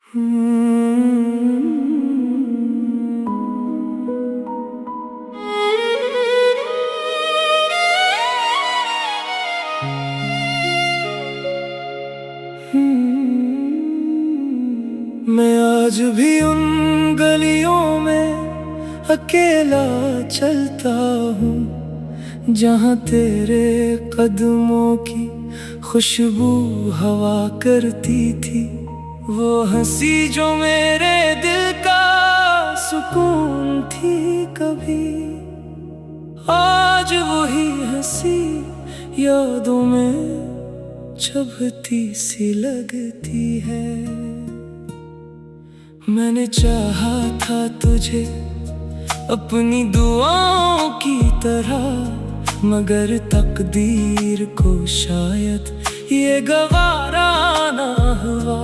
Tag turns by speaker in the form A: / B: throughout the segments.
A: मैं आज भी उन गलियों में अकेला चलता हूँ जहाँ तेरे कदमों की खुशबू हवा करती थी। वो हंसी जो मेरे दिल का सुकून थी कभी, आज वही हंसी यादों में चुभती सी लगती है। मैंने चाहा था तुझे अपनी दुआओं की तरह, मगर तकदीर को शायद ये गवारा ना हुआ।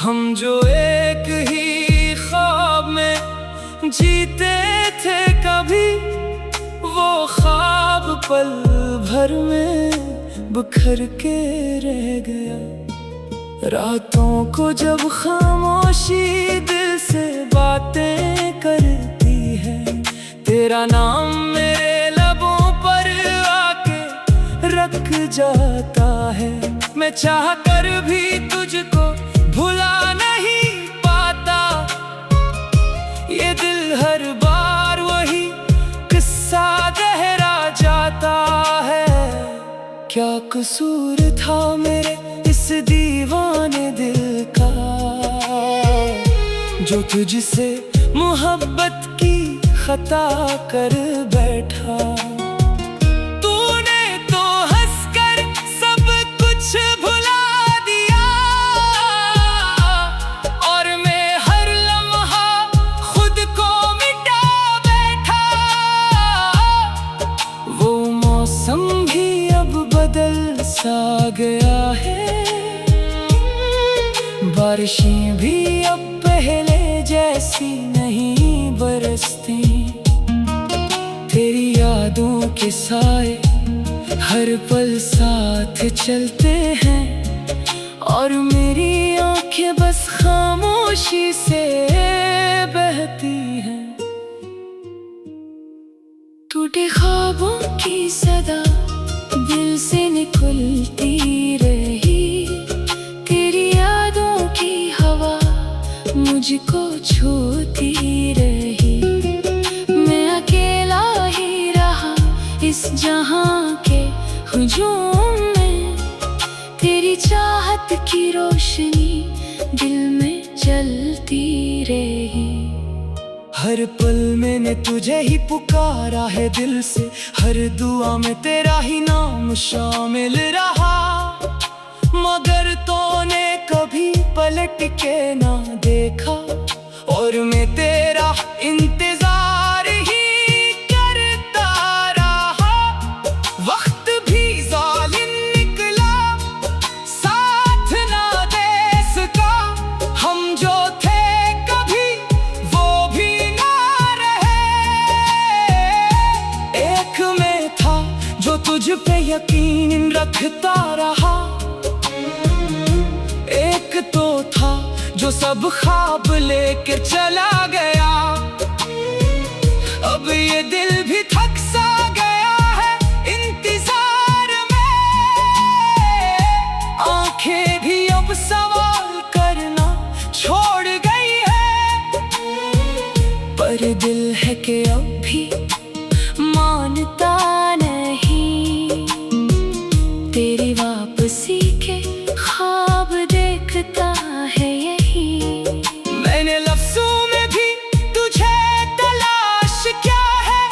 A: हम जो एक ही ख्वाब में जीते थे कभी, वो ख्वाब पल भर में बिखर के रह गया। रातों को जब खामोशी दिल से बातें करती है, तेरा नाम मेरे लबों पर आके रख जाता है। मैं चाह कर भी तुझको भुला नहीं पाता, ये दिल हर बार वही किस्सा दोहरा जाता है। क्या कसूर था मेरे इस दीवाने दिल का, जो तुझसे मोहब्बत की खता कर बैठा। तूने तो हंसकर सब कुछ भुला दिया, और मैं हर लम्हा खुद को मिटा बैठा। वो मौसम भी अब बदल सा गया है, बारिशें भी अब पहले जैसी नहीं बरसती। तेरी यादों के साए हर पल साथ चलते हैं, और मेरी आंखें बस खामोशी से बहती हैं। टूटे ख्वाबों की सदा दिल से निकलती रही, तेरी यादों की हवा मुझको छूती रही। मैं अकेला ही रहा इस जहां के हुजूम में, तेरी चाहत की रोशनी दिल में जलती रही। हर पल मैंने तुझे ही पुकारा है दिल से, हर दुआ में तेरा ही नाम शामिल रहा। मगर तूने कभी पलट के ना देखा, और मैं तेरा इंतजार ही करता रहा। वक्त भी जालिम निकला, साथ ना दे सका। हम जो थे कभी वो भी ना रहे। एक मैं था जो तुझ पे यकीन रखता रहा, एक तो था जो सब ख्वाब लेके चला गया। अब ये दिल भी थक सा गया है इंतजार में, आंखें भी अब सवाल करना छोड़ गई है। पर दिल है कि अब भी मानता नहीं, तेरी वापसी के ख्वाब देखता है यही। मैंने लफ्जों में भी तुझे तलाश क्या है,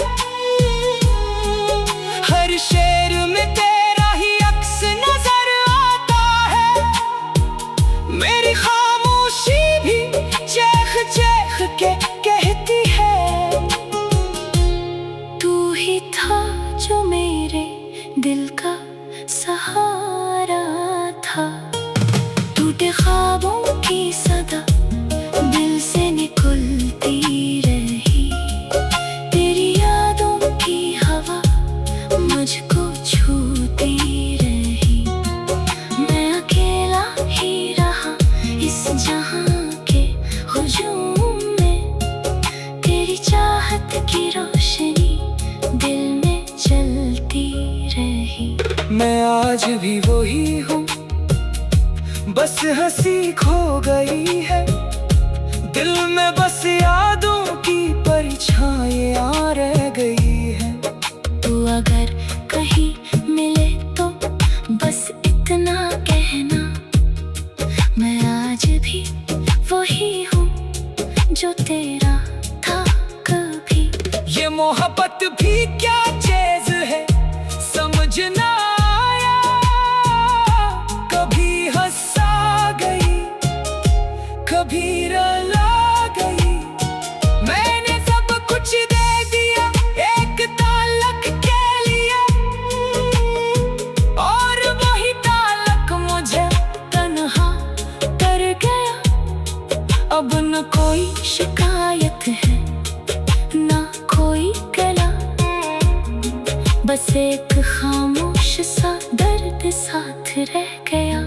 A: हर शेर में तेरा ही अक्स नजर आता है। मेरी खामोशी भी चेख चेख के कहती है, तू ही था जो मेरे दिल का सहारा था। टूटे ख्वाबों की सदा दिल से निकलती रही, तेरी यादों की हवा मुझको छूती रही। मैं अकेला ही रहा इस जहां मैं आज भी वही हूँ, बस हंसी खो गई है। दिल में बस यादों की परछाइयाँ रह गई है।
B: तू अगर कहीं मिले तो बस इतना कहना, मैं आज भी वही हूँ जो तेरा था कभी।
A: ये मोहब्बत भी क्या चीज है समझ ना आया। कभी हंसा गई, कभी रुला गई। मैंने सब कुछ दे दिया एक ताल्लुक के लिए, और वही ताल्लुक मुझे तन्हा कर गया। अब न कोई शिकायत है ना कोई गला, बस एक खामोश सा दर्द साथ रह गया।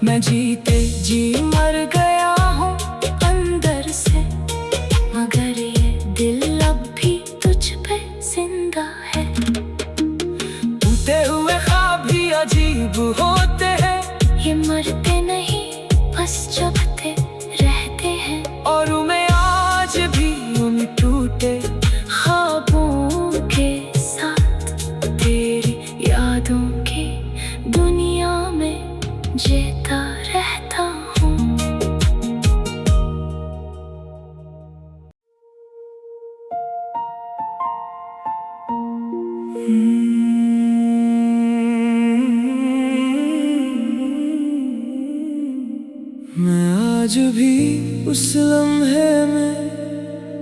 A: मैं जीते जी मर गया हूँ अंदर से, मगर ये दिल अब भी तुझ पे जिंदा है। टूटे हुए ख्वाब भी अजीब होते हैं,
B: ये मरते नहीं बस जगते रहते हैं।
A: और मैं आज भी उन टूटे
B: ख्वाबों के साथ तेरी यादों की दुनिया में जीता रहता हूँ।
A: मैं आज भी उस लम्हे में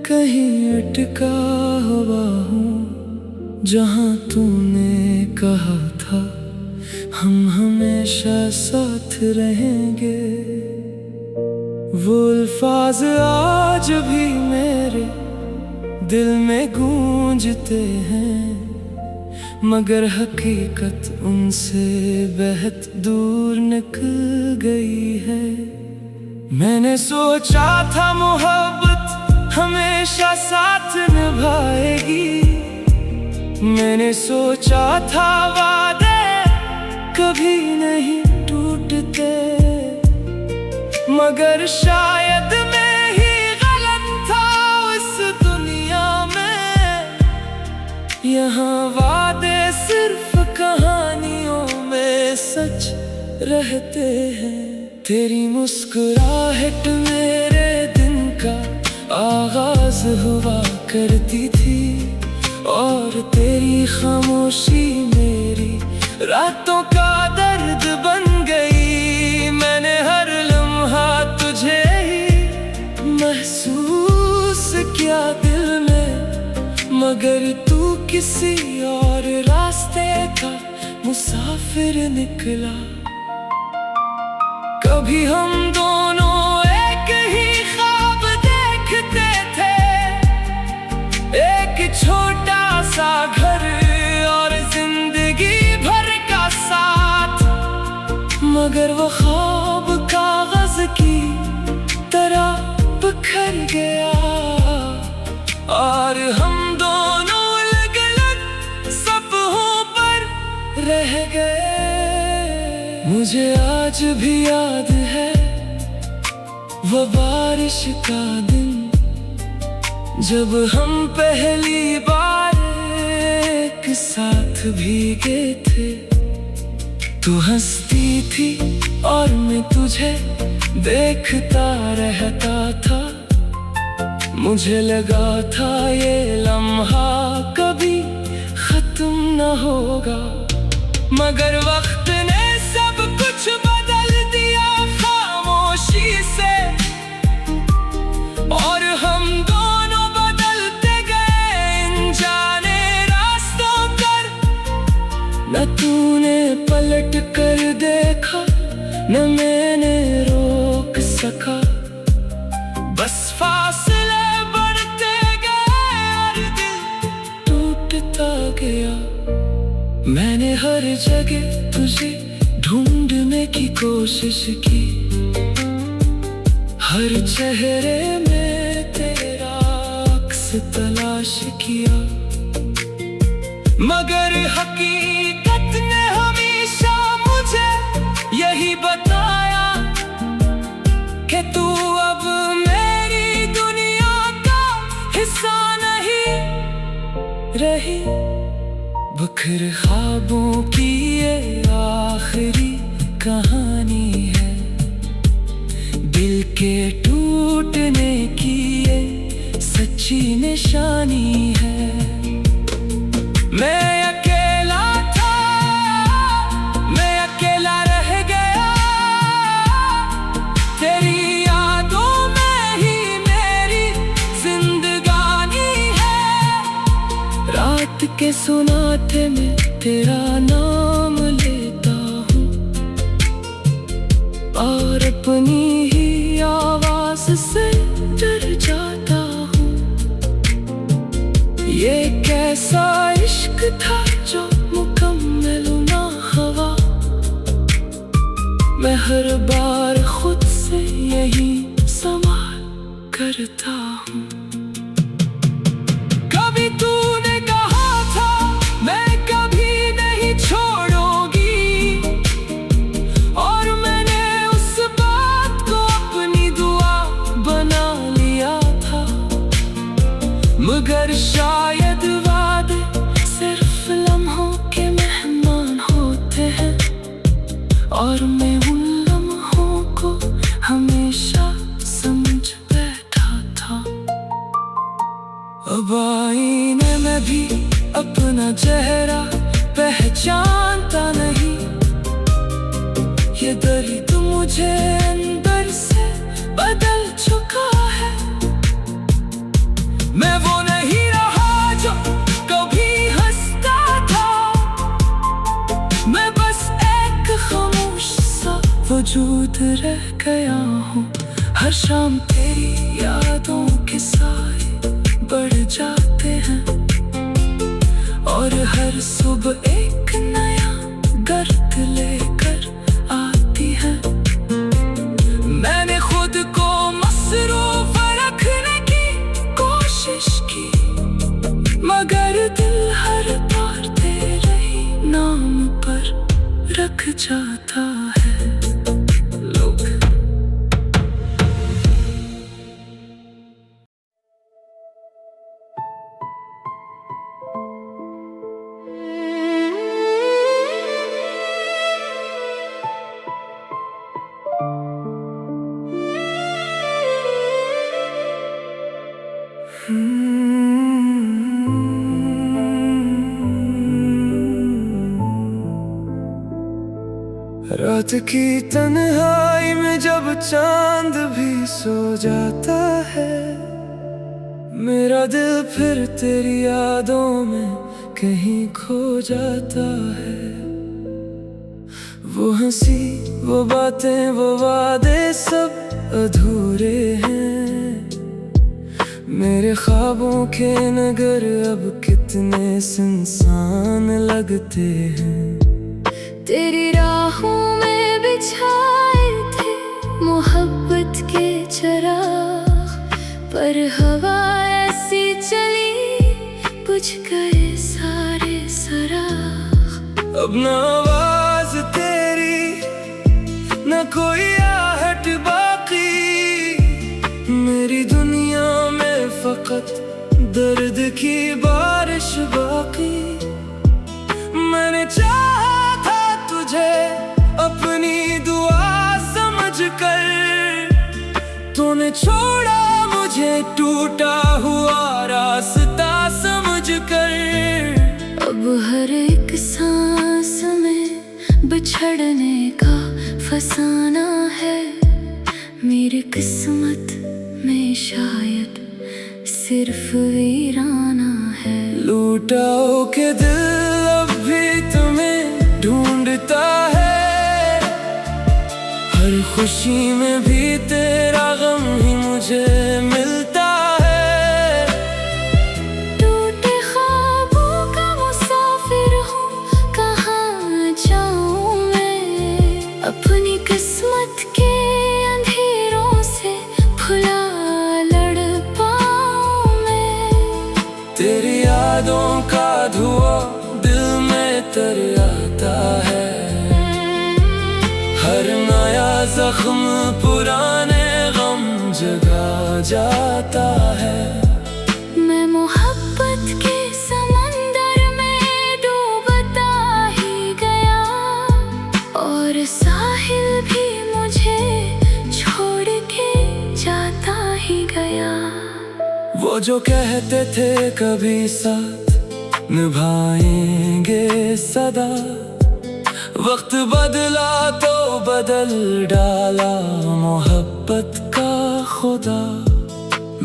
A: कहीं अटका हुआ हूँ, जहाँ तूने कहा था हम हमेशा साथ रहेंगे। वो अल्फाज आज भी मेरे दिल में गूंजते हैं, मगर हकीकत उनसे बेहद दूर निकल गई है। मैंने सोचा था मोहब्बत हमेशा साथ निभाएगी, मैंने सोचा था वादे कभी नहीं टूटते, मगर शायद मैं ही गलत था इस दुनिया में। यहाँ वादे सिर्फ कहानियों में सच रहते हैं। तेरी मुस्कुराहट मेरे दिन का आगाज हुआ करती थी, और तेरी खामोशी मेरी रातों का दर्द बन गई। मैंने हर लम्हा तुझे ही महसूस किया दिल में, मगर तू किसी और रास्ते का मुसाफिर निकला। कभी हम दोनों एक ही ख्वाब देखते थे, एक छोटा सा घर और जिंदगी भर का साथ, मगर वो ख्वाब कागज की तरह बिखर गया, और हम दोनों अलग-अलग सफ़हों पर रह गए। मुझे आज भी याद है वो बारिश का दिन, जब हम पहली बार एक साथ भीगे थे। तू हंसती थी और मैं तुझे देखता रहता था, मुझे लगा था ये लम्हा कभी खत्म न होगा, मगर वक्त ने सब कुछ बदल दिया खामोशी से, और हम दोनों बदलते गए अनजाने रास्तों पर। न तूने पलट कर देखा, न मैंने रोक सका, बस फासले बढ़ते गए और दिल टूटता गया। मैंने हर जगह तुझे ढूंढने की कोशिश की, हर चेहरे में तेरा अक्स तलाश किया, मगर हकीकत ने हमेशा बताया कि तू अब मेरी दुनिया का हिस्सा नहीं रही। बखर ख्वाबों की ये आखिरी कहानी है, दिल के टूटने की ये सच्ची निशानी है। मैं अकेला था, मैं अकेला रह गया, तेरी यादों में ही मेरी जिंदगानी है। रात के सुनाते में तेरा नाम लेता हूँ और अपनी ही आवाज से डर जाता हूँ। ये कैसा इश्क था जो मुकम्मल ना हुआ, मैं हर बार खुद से यही सवाल करता हूँ। कभी तूने कहा था मैं कभी नहीं छोड़ूंगी, और मैंने उस बात को अपनी दुआ बना लिया था। मगर शायद वादे सिर्फ लम्हों के मेहमान होते हैं, और मैं उन लम्हों को हमेशा समझ बैठा था। अब आईने में भी अपना चेहरा पहचानता नहीं, ये दर्द मुझे अंदर से बदल चुका है। मैं वो नहीं रहा जो कभी हंसता था, मैं बस एक खामोश सा वजूद रह गया हूँ। हर शाम तेरी यादों के साए बढ़ जाते हैं, और हर सुबह एक नया गर्द लेकर आती है। मैंने खुद को मसरूफ रखने की कोशिश की, मगर दिल हर बार तेरे ही नाम पर रख जाता है। लोग रात की तन्हाई में जब चांद भी सो जाता है, मेरा दिल फिर तेरी यादों में कहीं खो जाता है। वो हंसी, वो बातें, वो वादे सब अधूरे हैं। मेरे ख्वाबों के नगर अब कितने सुनसान लगते हैं।
B: तेरी राहों में बिछाए थे मोहब्बत के चराग, पर हवा ऐसी चली बुझ गए सारे सराग।
A: अब न आवाज तेरी, न कोई आहट बाकी, मेरी दुनिया में फकत दर्द की बारिश बाकी। मैंने चाहा तुझे अपनी दुआ समझ कर, तूने छोड़ा मुझे टूटा हुआ रास्ता समझ कर।
B: अब हर एक सांस में बिछड़ने का फसाना है, मेरी किस्मत में शायद सिर्फ वीराना है।
A: लूटा के दिल अब भी तुम्हें ढूंढता है, हर खुशी में भी तेरा गम ही मुझे मिलता है।
B: टूटे ख्वाबों का मुसाफिर हूँ, कहाँ जाऊँ मैं, अपनी किस्मत के अंधेरों से खुला लड़ पाऊँ मैं।
A: तेरी यादों का धुआं दिल में तर आता है, हर जाता है।
B: मैं मोहब्बत के समंदर में डूबता ही गया, और साहिल भी मुझे छोड़ के जाता ही गया।
A: वो जो कहते थे कभी साथ निभाएंगे सदा, वक्त बदला तो बदल डाला मोहब्बत का खुदा।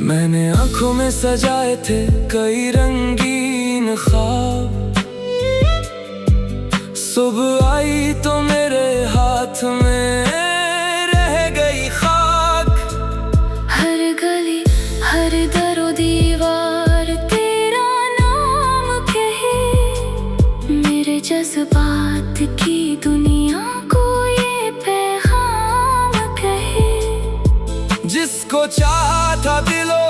A: मैंने आंखों में सजाए थे कई रंगीन ख्वाब, सुबह आई तो मेरे हाथ में रह गई खाक।
B: हर गली हर दरो दीवार तेरा नाम कहे, मेरे जज्बात की दुनिया को ये पैगाम कहे।
A: जिसको चाहा था दिलो